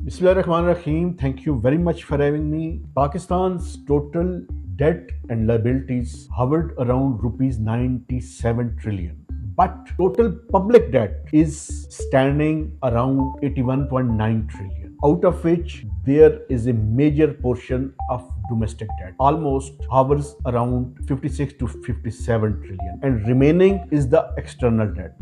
Bismillahirrahmanirrahim. Thank you very much for having me. Pakistan's total debt and liabilities hovered around rupees 97 trillion. But total public debt is standing around 81.9 trillion, out of which there is a major portion of domestic debt, almost hovers around 56 to 57 trillion, and remaining is the external debt.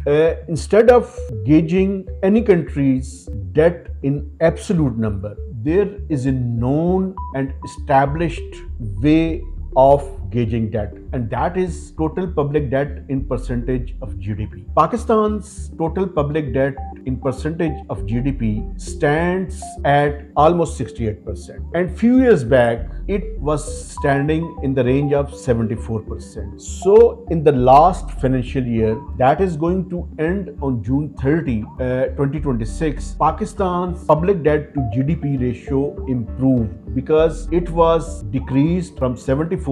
Instead of gauging any country's debt in absolute number, there is a known and established way of gauging debt, and that is total public debt in percentage of GDP. Pakistan's total public debt in percentage of GDP stands at almost 68%, and few years back it was standing in the range of 74%. So in the last financial year that is going to end on June 30, 2026, Pakistan's public debt to GDP ratio improved because it was decreased from 74%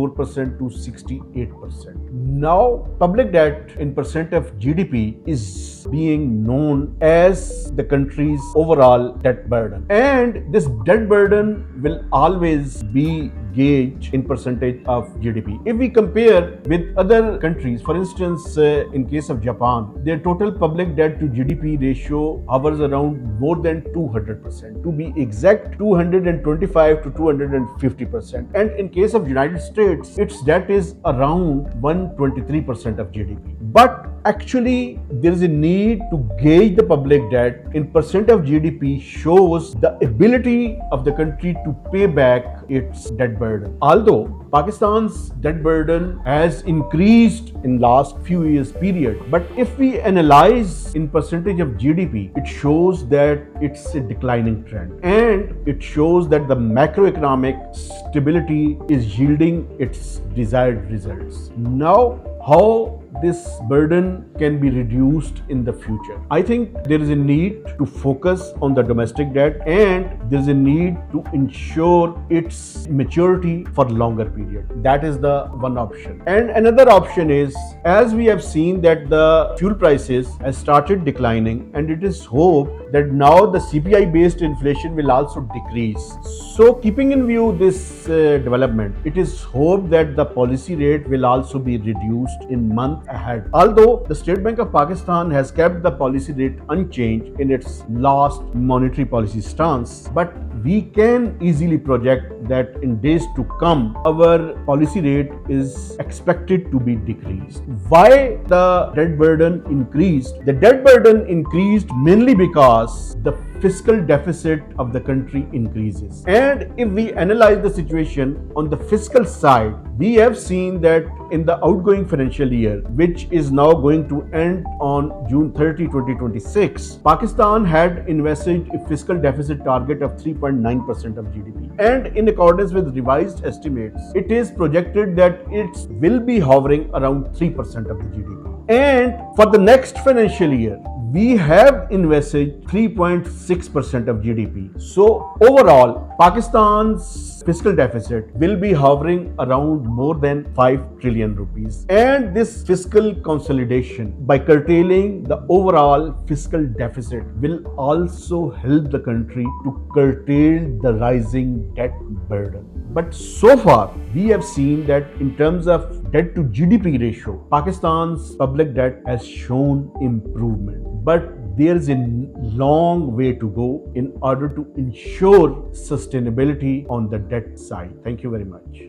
to 68%. Now public debt in percent of GDP is being known as the country's overall debt burden, and this debt burden will always be gauged in percentage of GDP. If we compare with other countries, for instance, in case of Japan, their total public debt to GDP ratio hovers around more than 200%. To be exact, 225 to 250%. And in case of United States, its debt is around 123% of GDP. But actually, there is a need to gauge the public debt in percent of GDP shows the ability of the country to pay back its debt burden. Although Pakistan's debt burden has increased in last few years period, but if we analyze in percentage of GDP, it shows that it's a declining trend, and it shows that the macroeconomic stability is yielding its desired results. Now, how this burden can be reduced in the future? I think there is a need to focus on the domestic debt, and there is a need to ensure its maturity for longer period. That is the one option. And another option is, as we have seen that the fuel prices has started declining, and it is hoped that now the CPI based inflation will also decrease. So keeping in view this development, it is hoped that the policy rate will also be reduced in month ahead. Although the State Bank of Pakistan has kept the policy rate unchanged in its last monetary policy stance, but we can easily project that in days to come, our policy rate is expected to be decreased. Why the debt burden increased? The debt burden increased mainly because the fiscal deficit of the country increases. And if we analyze the situation on the fiscal side, we have seen that in the outgoing financial year, which is now going to end on June 30, 2026, Pakistan had invested a fiscal deficit target of 3.9% of GDP. And in accordance with revised estimates, it is projected that it will be hovering around 3% of the GDP. And for the next financial year, we have invested 3.6% of GDP. So overall, Pakistan's fiscal deficit will be hovering around more than 5 trillion rupees. And this fiscal consolidation, by curtailing the overall fiscal deficit, will also help the country to curtail the rising debt burden. But so far, we have seen that in terms of debt to GDP ratio, Pakistan's public debt has shown improvement. But there is a long way to go in order to ensure sustainability on the debt side. Thank you very much.